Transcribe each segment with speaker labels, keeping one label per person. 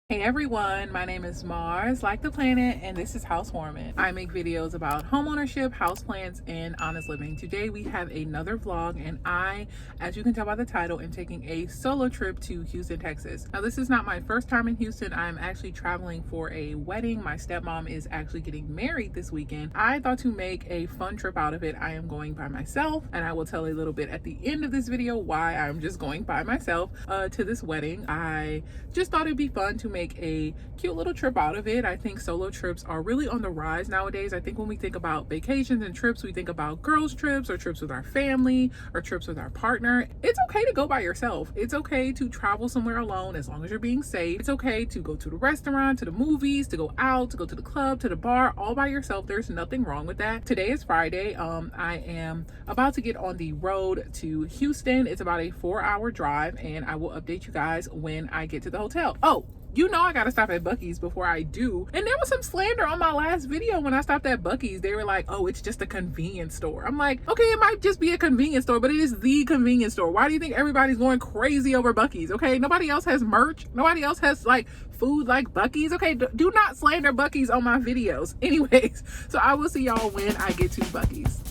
Speaker 1: Hey everyone, my name is Mars, like the planet, and this is Housewarmin. I make videos about homeownership, houseplants, and honest living. Today we have another vlog, and I, as you can tell by the title, am taking a solo trip to Houston, Texas. Now this is not my first time in Houston. I'm actually traveling for a wedding. My stepmom is actually getting married this weekend. I thought to make a fun trip out of it, I am going by myself, and I will tell a little bit at the end of this video why I'm just going by myself to this wedding. I just thought it'd be fun to make a cute little trip out of it. I think solo trips are really on the rise nowadays. I think when we think about vacations and trips, we think about girls trips or trips with our family or trips with our partner. It's okay to go by yourself. It's okay to travel somewhere alone as long as you're being safe. It's okay to go to the restaurant, to the movies, to go out, to go to the club, to the bar, all by yourself. There's nothing wrong with that. Today is Friday. I am about to get on the road to Houston. It's about a 4-hour drive, and I will update you guys when I get to the hotel. Oh, you know I gotta stop at Buc-ee's before I do. And there was some slander on my last video when I stopped at Buc-ee's. They were like, oh, it's just a convenience store. I'm like, okay, it might just be a convenience store, but it is the convenience store. Why do you think everybody's going crazy over Buc-ee's? Okay, nobody else has merch. Nobody else has like food like Buc-ee's. Okay, do not slander Buc-ee's on my videos. Anyways, so I will see y'all when I get to Buc-ee's.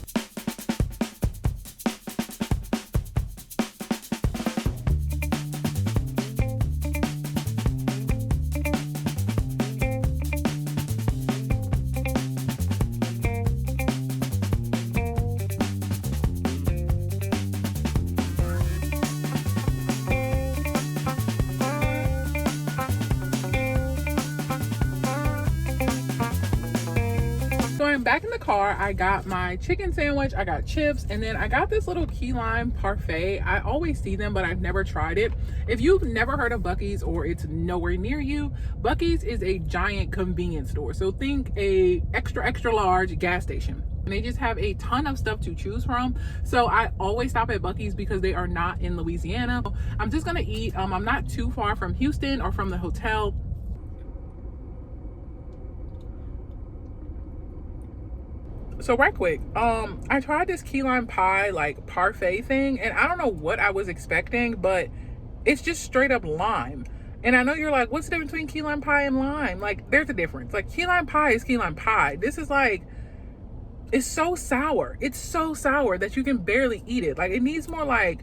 Speaker 1: So I'm back in the car. I got my chicken sandwich, I got chips, and then I got this little key lime parfait. I always see them, but I've never tried it. If you've never heard of Buc-ee's or it's nowhere near you, Buc-ee's is a giant convenience store. So think a extra large gas station. And they just have a ton of stuff to choose from. So I always stop at Buc-ee's because they are not in Louisiana. I'm just gonna eat. I'm not too far from Houston or from the hotel. So right quick, I tried this key lime pie like parfait thing, and I don't know what I was expecting, but it's just straight up lime. And I know you're like, what's the difference between key lime pie and lime? Like, there's a difference. Like, key lime pie is key lime pie. This is like, it's so sour. It's so sour that you can barely eat it. Like, it needs more like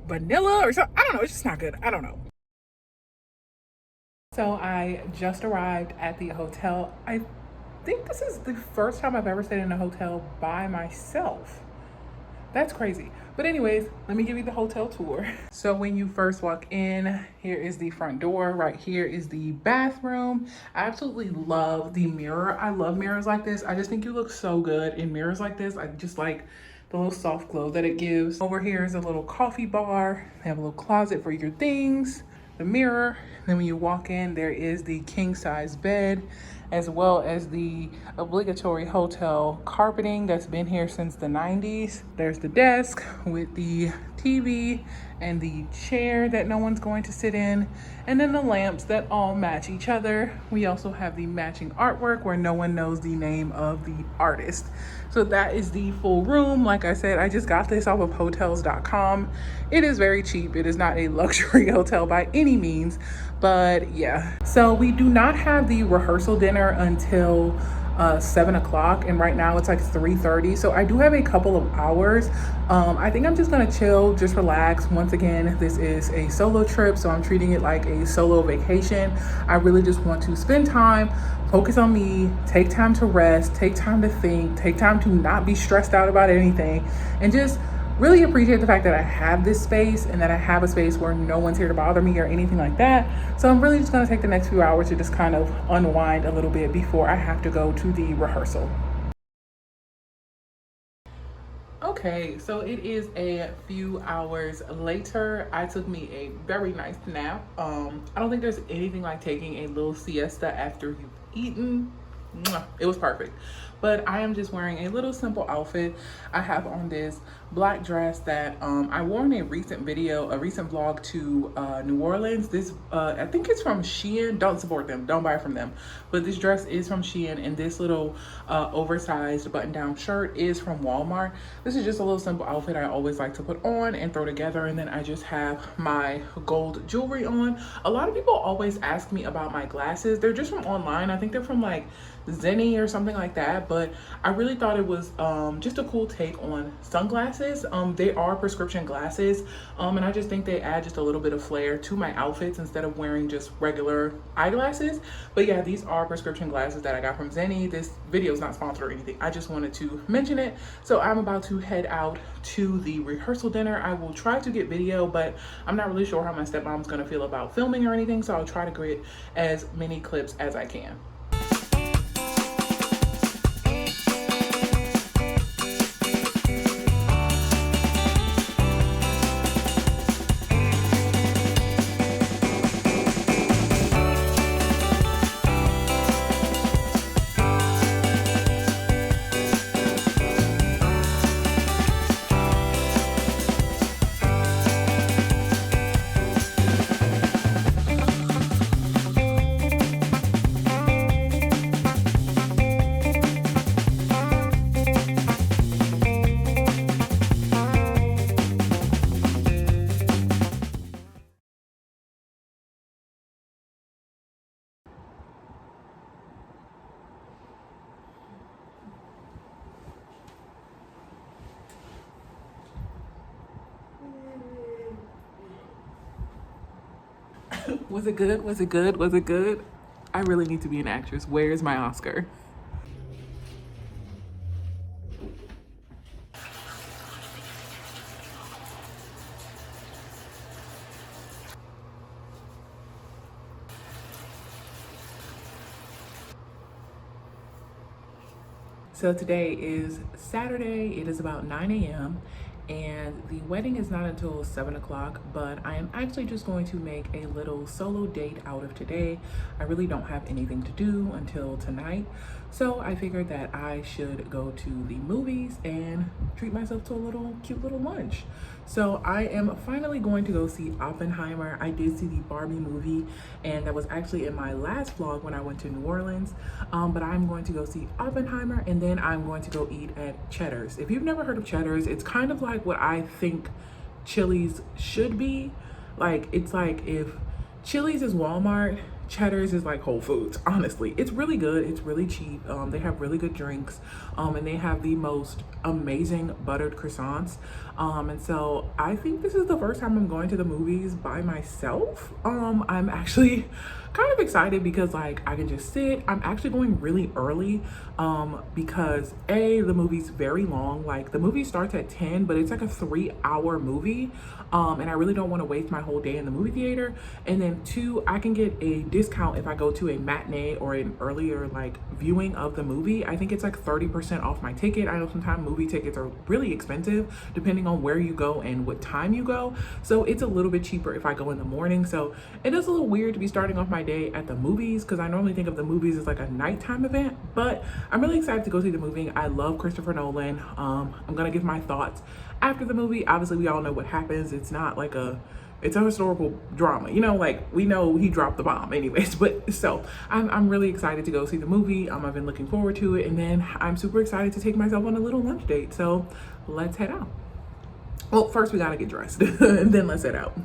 Speaker 1: vanilla or something. I don't know. It's just not good. I don't know. So I just arrived at the hotel. I think this is the first time I've ever stayed in a hotel by myself. That's crazy. But anyways, let me give you the hotel tour. So when you first walk in, here is the front door. Right here is the bathroom. I absolutely love the mirror. I love mirrors like this. I just think you look so good in mirrors like this. I just like the little soft glow that it gives. Over here is a little coffee bar. They have a little closet for your things, the mirror. Then when you walk in, there is the king size bed, as well as the obligatory hotel carpeting that's been here since the 90s. There's the desk with the TV and the chair that no one's going to sit in, and then the lamps that all match each other. We also have the matching artwork where no one knows the name of the artist. So that is the full room. Like I said, I just got this off of hotels.com. It is very cheap. It is not a luxury hotel by any means, but yeah. So we do not have the rehearsal dinner until 7 o'clock, and right now it's like 3:30, so I do have a couple of hours. I think I'm just gonna chill, just relax. Once again, this is a solo trip, so I'm treating it like a solo vacation. I really just want to spend time, focus on me, take time to rest, take time to think, take time to not be stressed out about anything, and just really appreciate the fact that I have this space and that I have a space where no one's here to bother me or anything like that. So I'm really just gonna take the next few hours to just kind of unwind a little bit before I have to go to the rehearsal. Okay, so it is a few hours later. I took me a very nice nap. I don't think there's anything like taking a little siesta after you've eaten. It was perfect. but I am just wearing a little simple outfit. I have on this black dress that I wore in a recent video, a recent vlog to New Orleans. This I think it's from Shein. Don't support them, don't buy from them, but this dress is from Shein, and this little oversized button down shirt is from Walmart. This is just a little simple outfit I always like to put on and throw together, and then I just have my gold jewelry on. A lot of people always ask me about my glasses. They're just from online. I think they're from like Zenny or something like that, but I really thought it was just a cool take on sunglasses. They are prescription glasses, and I just think they add just a little bit of flair to my outfits instead of wearing just regular eyeglasses. But yeah, these are prescription glasses that I got from Zenny. This video is not sponsored or anything. I just wanted to mention it. So I'm about to head out to the rehearsal dinner. I will try to get video, but I'm not really sure how my stepmom's gonna feel about filming or anything, so I'll try to get as many clips as I can. Was it good? Was it good? Was it good? I really need to be an actress. Where's my Oscar? So today is Saturday. It is about 9 a.m. and the wedding is not until 7 o'clock, but I am actually just going to make a little solo date out of today. I really don't have anything to do until tonight, so I figured that I should go to the movies and treat myself to a little cute little lunch. So I am finally going to go see Oppenheimer. I did see the Barbie movie, and that was actually in my last vlog when I went to New Orleans, but I'm going to go see Oppenheimer, and then I'm going to go eat at Cheddar's. If you've never heard of Cheddar's, it's kind of like what I think Chili's should be. Like, it's like if Chili's is Walmart, Cheddar's is like Whole Foods. Honestly, it's really good. It's really cheap. They have really good drinks, and they have the most amazing buttered croissants. And so I think this is the first time I'm going to the movies by myself. I'm actually kind of excited because like I can just sit. I'm actually going really early because the movie's very long. Like the movie starts at 10, but it's like a 3-hour movie. And I really don't want to waste my whole day in the movie theater. And then 2, I can get a discount if I go to a matinee or an earlier like viewing of the movie. I think it's like 30% off my ticket. I know sometimes movie tickets are really expensive depending on where you go and what time you go. So it's a little bit cheaper if I go in the morning. So it is a little weird to be starting off my day at the movies because I normally think of the movies as like a nighttime event, but I'm really excited to go see the movie. I love Christopher Nolan. I'm gonna give my thoughts after the movie. Obviously we all know what happens. It's not like it's a historical drama, you know, like we know he dropped the bomb anyways. But so I'm really excited to go see the movie. I've been looking forward to it, and then I'm super excited to take myself on a little lunch date. So let's head out. Well, first we gotta get dressed and then let's head out.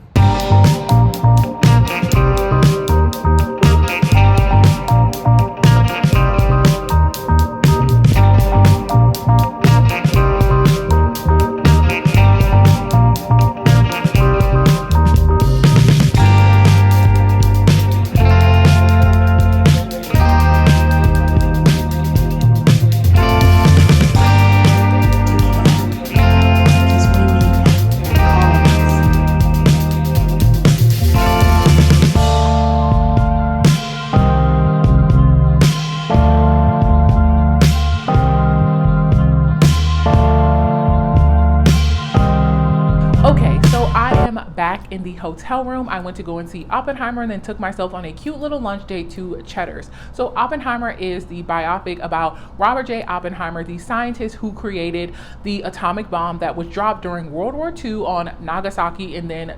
Speaker 1: in the hotel room, I went to go and see Oppenheimer and then took myself on a cute little lunch date to Cheddar's. So Oppenheimer is the biopic about Robert J. Oppenheimer, the scientist who created the atomic bomb that was dropped during World War II on Nagasaki and then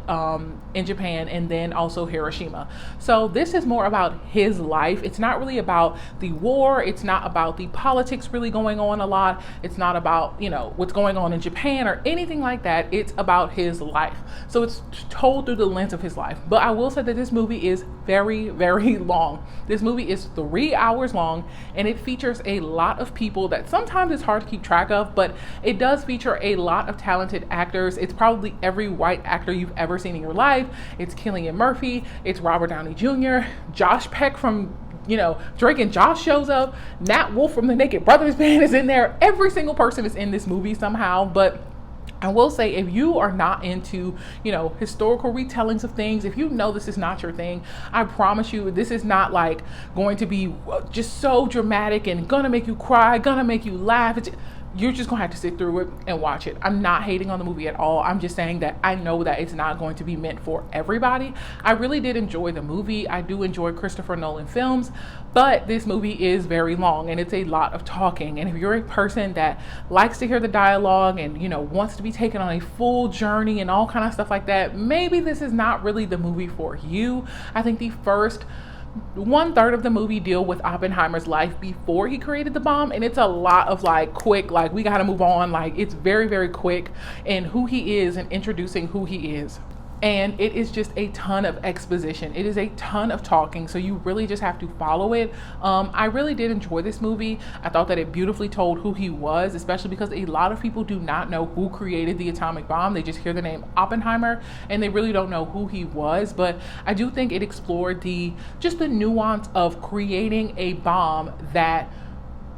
Speaker 1: in Japan and then also Hiroshima. So this is more about his life. It's not really about the war. It's not about the politics really going on a lot. It's not about, what's going on in Japan or anything like that. It's about his life. So it's told through the lens of his life. But I will say that this movie is very, very long. This movie is 3 hours long, and it features a lot of people that sometimes it's hard to keep track of, but it does feature a lot of talented actors. It's probably every white actor you've ever seen in your life. It's Cillian Murphy. It's Robert Downey Jr. Josh Peck from Drake and Josh shows up. Nat Wolff from the Naked Brothers band is in there. Every single person is in this movie somehow. But I will say, if you are not into, historical retellings of things, if you know this is not your thing, I promise you, this is not like going to be just so dramatic and gonna make you cry, gonna make you laugh. You're just gonna have to sit through it and watch it. I'm not hating on the movie at all. I'm just saying that I know that it's not going to be meant for everybody. I really did enjoy the movie. I do enjoy Christopher Nolan films, but this movie is very long and it's a lot of talking. And if you're a person that likes to hear the dialogue and, wants to be taken on a full journey and all kind of stuff like that, maybe this is not really the movie for you. I think the first 1/3 of the movie deal with Oppenheimer's life before he created the bomb, and it's a lot of quick, we gotta move on. It's very, very quick in who he is and introducing who he is. And it is just a ton of exposition. It is a ton of talking, so you really just have to follow it. I really did enjoy this movie. I thought that it beautifully told who he was, especially because a lot of people do not know who created the atomic bomb. They just hear the name Oppenheimer and they really don't know who he was. But I do think it explored the nuance of creating a bomb that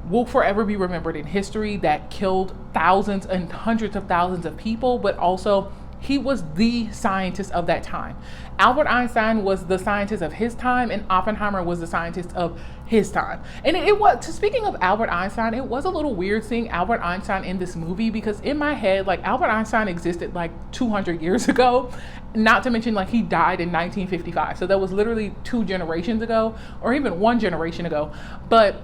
Speaker 1: will forever be remembered in history, that killed thousands and hundreds of thousands of people, but also he was the scientist of that time. Albert Einstein was the scientist of his time, and Oppenheimer was the scientist of his time. And it was, speaking of Albert Einstein, it was a little weird seeing Albert Einstein in this movie, because in my head, Albert Einstein existed 200 years ago, not to mention he died in 1955. So that was literally 2 generations ago, or even 1 generation ago. But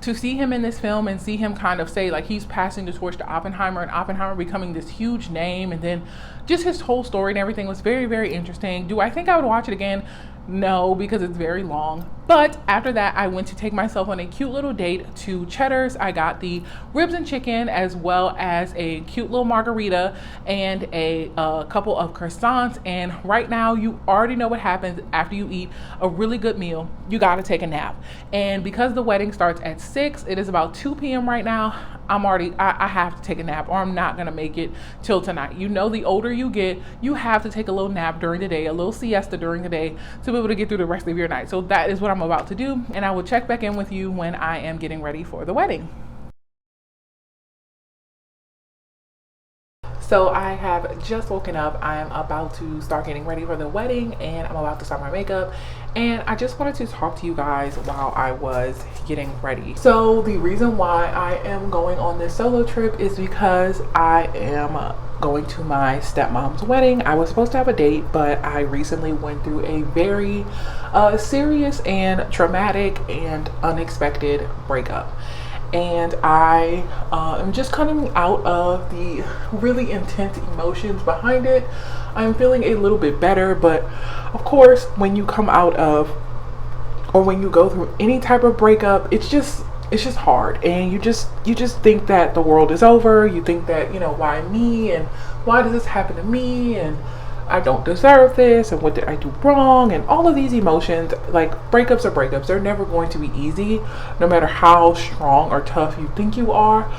Speaker 1: to see him in this film and see him kind of say he's passing the torch to Oppenheimer and Oppenheimer becoming this huge name, and then just his whole story and everything was very, very interesting. Do I think I would watch it again? No, because it's very long. But after that, I went to take myself on a cute little date to Cheddar's. I got the ribs and chicken as well as a cute little margarita and a couple of croissants. And right now, you already know what happens after you eat a really good meal. You got to take a nap. And because the wedding starts at 6, it is about 2 p.m. right now. I have to take a nap, or I'm not going to make it till tonight. The older you get, you have to take a little nap during the day, a little siesta during the day to be able to get through the rest of your night. So that is what I'm about to do. And I will check back in with you when I am getting ready for the wedding. So I have just woken up. I am about to start getting ready for the wedding, and I'm about to start my makeup. And I just wanted to talk to you guys while I was getting ready. So the reason why I am going on this solo trip is because I am going to my stepmom's wedding. I was supposed to have a date, but I recently went through a very serious and traumatic and unexpected breakup. And I am just coming out of the really intense emotions behind it. I'm feeling a little bit better, but of course, when you come out of, or when you go through any type of breakup, it's just hard, and you just think that the world is over. You think that, why me, and why does this happen to me, and I don't deserve this, and what did I do wrong, and all of these emotions. Breakups are breakups. They're never going to be easy, no matter how strong or tough you think you are.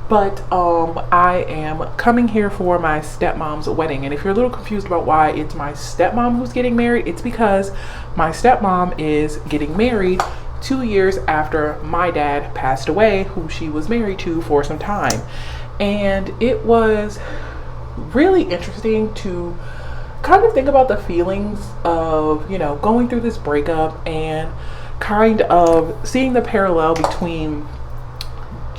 Speaker 1: But I am coming here for my stepmom's wedding, and if you're a little confused about why it's my stepmom who's getting married, it's because my stepmom is getting married 2 years after my dad passed away, who she was married to for some time. And it was really interesting to kind of think about the feelings of, going through this breakup and kind of seeing the parallel between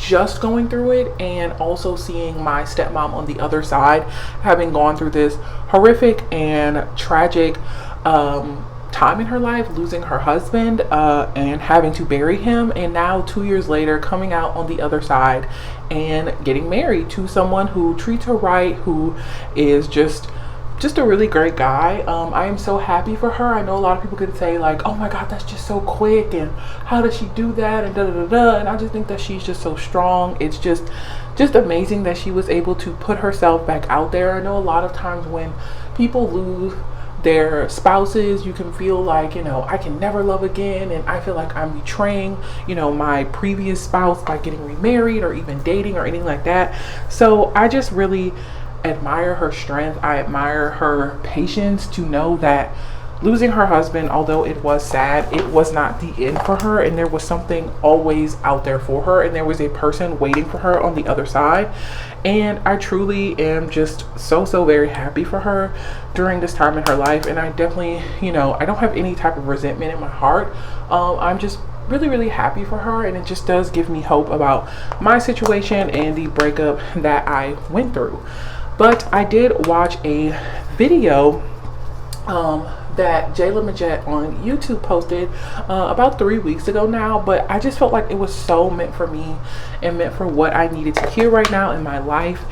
Speaker 1: just going through it, and also seeing my stepmom on the other side, having gone through this horrific and tragic time in her life, losing her husband and having to bury him, and now 2 years later coming out on the other side and getting married to someone who treats her right, who is just a really great guy. I am so happy for her. I know a lot of people could say like, oh my god, that's just so quick, and how does she do that, and da da da da, and I just think that she's just so strong. It's just amazing that she was able to put herself back out there. I know a lot of times when people lose their spouses, you can feel like, I can never love again, and I feel like I'm betraying, my previous spouse by getting remarried or even dating or anything like that. So I just really admire her strength. I admire her patience to know that losing her husband, although it was sad, it was not the end for her, and there was something always out there for her, and there was a person waiting for her on the other side. And I truly am just so very happy for her during this time in her life. And I definitely, I don't have any type of resentment in my heart. I'm just really happy for her, and it just does give me hope about my situation and the breakup that I went through. But I did watch a video that Jayla Majette on YouTube posted about 3 weeks ago now, but I just felt like it was so meant for me and meant for what I needed to hear right now in my life.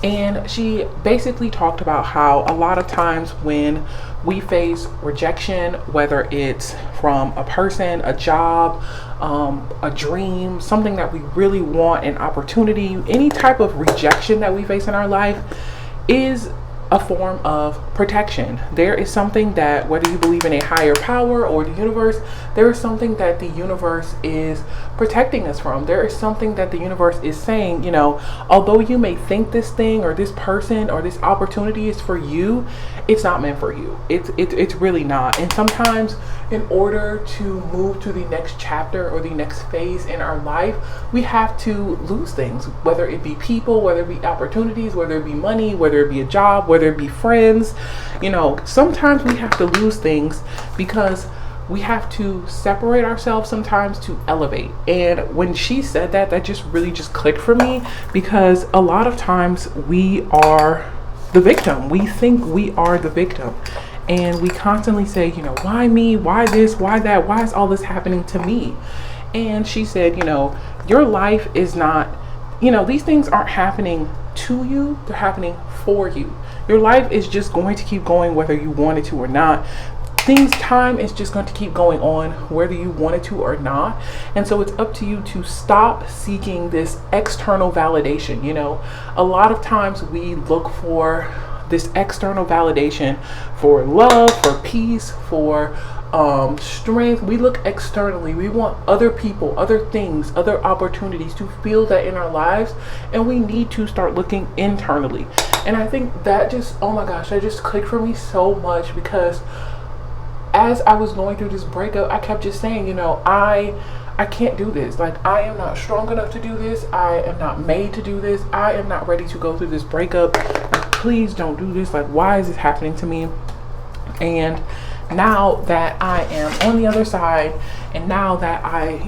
Speaker 1: And she basically talked about how a lot of times when we face rejection, whether it's from a person, a job, a dream, something that we really want, an opportunity, any type of rejection that we face in our life is a form of protection. There is something that, whether you believe in a higher power or the universe, there is something that the universe is protecting us from. There is something that the universe is saying, although you may think this thing or this person or this opportunity is for you, it's not meant for you. It's really not. And sometimes in order to move to the next chapter or the next phase in our life, we have to lose things, whether it be people, whether it be opportunities, whether it be money, whether it be a job, whether it be friends. Sometimes we have to lose things because we have to separate ourselves sometimes to elevate. And when she said that, that just really clicked for me, because a lot of times we are the victim. We think we are the victim. And we constantly say, why me? Why this? Why that? Why is all this happening to me? And she said, your life is not, these things aren't happening to you. They're happening for you. Your life is just going to keep going whether you want it to or not. Time is just going to keep going on whether you want it to or not. And so it's up to you to stop seeking this external validation. A lot of times we look for this external validation for love, for peace, for strength. We look externally. We want other people, other things, other opportunities to feel that in our lives, and we need to start looking internally. And I think that oh my gosh, that just clicked for me so much, because as I was going through this breakup, I kept just saying, I can't do this. Like, I am not strong enough to do this. I am not made to do this. I am not ready to go through this breakup. Like, please don't do this. Like, why is this happening to me? And now that I am on the other side, and now that I,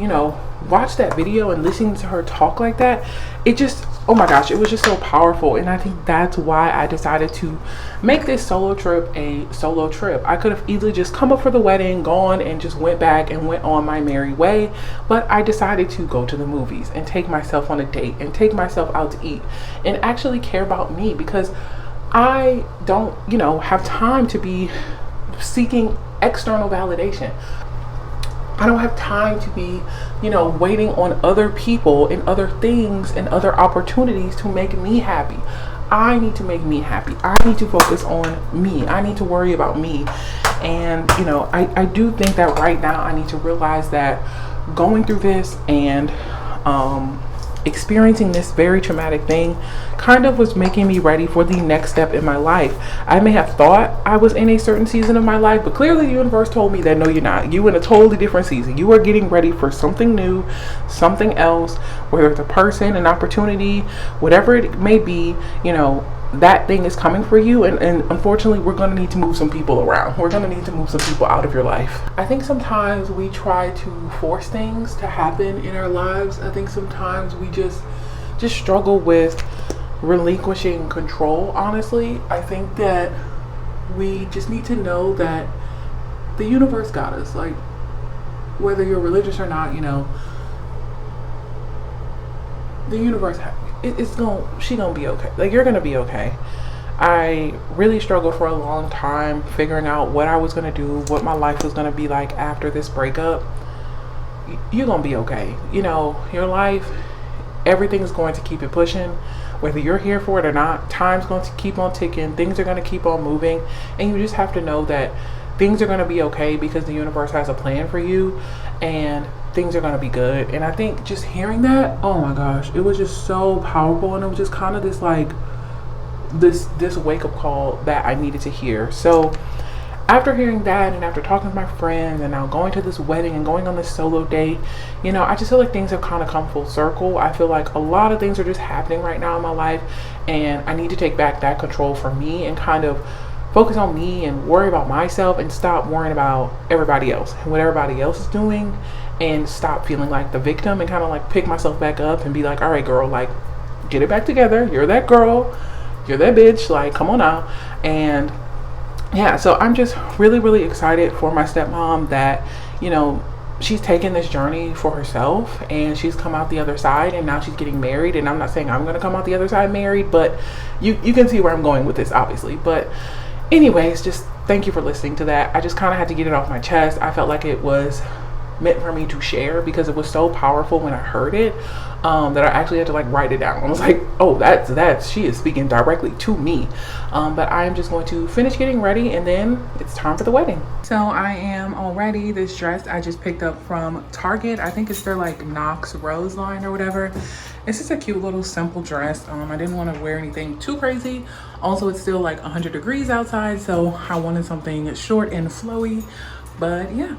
Speaker 1: watched that video and listening to her talk like that, it just, oh my gosh, it was just so powerful. And I think that's why I decided to make this solo trip a solo trip. I could have easily just come up for the wedding, gone, and just went back and went on my merry way. But I decided to go to the movies and take myself on a date and take myself out to eat and actually care about me, because I don't, have time to be seeking external validation. I don't have time to be, waiting on other people and other things and other opportunities to make me happy. I need to make me happy. I need to focus on me. I need to worry about me. And, I do think that right now I need to realize that going through this and experiencing this very traumatic thing kind of was making me ready for the next step in my life. I may have thought I was in a certain season of my life, but clearly the universe told me that no, you're not. You're in a totally different season. You are getting ready for something new, something else, whether it's a person, an opportunity, whatever it may be. that thing is coming for you, and unfortunately we're going to need to move some people around. We're going to need to move some people out of your life. I think sometimes we try to force things to happen in our lives. I think sometimes we just struggle with relinquishing control. Honestly, I think that we just need to know that the universe got us. Like, whether you're religious or not, you know, the universe, she gonna be okay. Like, you're gonna be okay. I really struggled for a long time figuring out what I was gonna do, what my life was gonna be like after this breakup. You're gonna be okay. You know, your life, everything's going to keep it pushing, whether you're here for it or not. Time's going to keep on ticking, things are going to keep on moving, and you just have to know that things are going to be okay because the universe has a plan for you, and things are going to be good. And I think just hearing that, oh my gosh, it was just so powerful, and it was just kind of this like this wake-up call that I needed to hear. So after hearing that, and after talking to my friends, and now going to this wedding and going on this solo date, you know, I just feel like things have kind of come full circle. I feel like a lot of things are just happening right now in my life, and I need to take back that control for me and kind of focus on me and worry about myself, and stop worrying about everybody else and what everybody else is doing, and stop feeling like the victim, and kind of like pick myself back up and be like, all right, girl, like, get it back together. You're that girl, you're that bitch, like, come on now. And yeah, so I'm just really, really excited for my stepmom that, you know, she's taken this journey for herself, and she's come out the other side, and now she's getting married. And I'm not saying I'm going to come out the other side married, but you can see where I'm going with this, obviously. But anyways, just thank you for listening to that. I just kind of had to get it off my chest. I felt like it was meant for me to share because it was so powerful when I heard it, that I actually had to like write it down. I was like, oh, that's she is speaking directly to me. But I am just going to finish getting ready, and then it's time for the wedding. So I am all ready. This dress I just picked up from Target. I think it's their like Knox Rose line or whatever. It's just a cute little simple dress. I didn't want to wear anything too crazy. Also, it's still like 100 degrees outside, so I wanted something short and flowy. But yeah.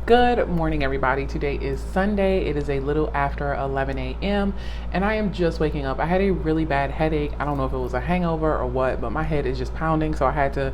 Speaker 1: Good morning, everybody. Today is Sunday. It is a little after 11 a.m. and I am just waking up. I had a really bad headache. I don't know if it was a hangover or what, but my head is just pounding, so I had to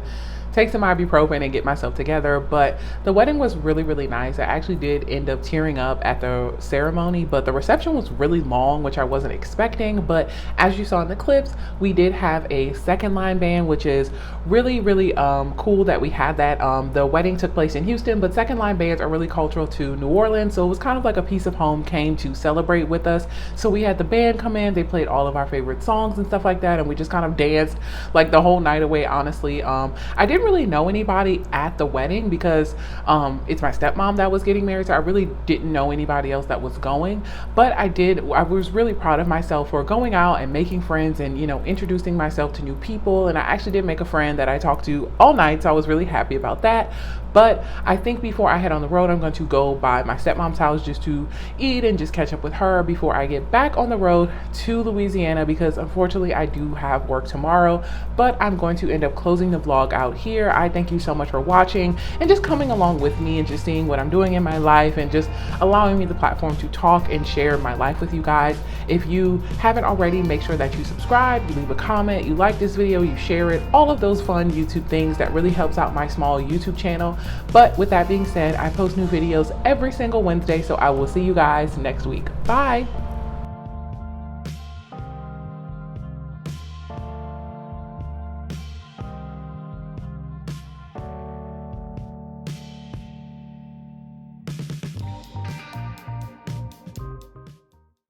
Speaker 1: take some ibuprofen and get myself together. But the wedding was really, really nice. I actually did end up tearing up at the ceremony, but the reception was really long, which I wasn't expecting. But as you saw in the clips, we did have a second line band, which is really, really cool that we had that. The wedding took place in Houston, but second line bands are really cultural to New Orleans, so it was kind of like a piece of home came to celebrate with us. So we had the band come in, they played all of our favorite songs and stuff like that, and we just kind of danced like the whole night away. Honestly, I didn't really know anybody at the wedding because it's my stepmom that was getting married, so I really didn't know anybody else that was going. But I was really proud of myself for going out and making friends and, you know, introducing myself to new people. And I actually did make a friend that I talked to all night, so I was really happy about that. But I think before I head on the road, I'm going to go by my stepmom's house just to eat and just catch up with her before I get back on the road to Louisiana, because unfortunately I do have work tomorrow. But I'm going to end up closing the vlog out here. I thank you so much for watching and just coming along with me and just seeing what I'm doing in my life and just allowing me the platform to talk and share my life with you guys. If you haven't already, make sure that you subscribe, you leave a comment, you like this video, you share it, all of those fun YouTube things that really helps out my small YouTube channel. But with that being said, I post new videos every single Wednesday, so I will see you guys next week. Bye.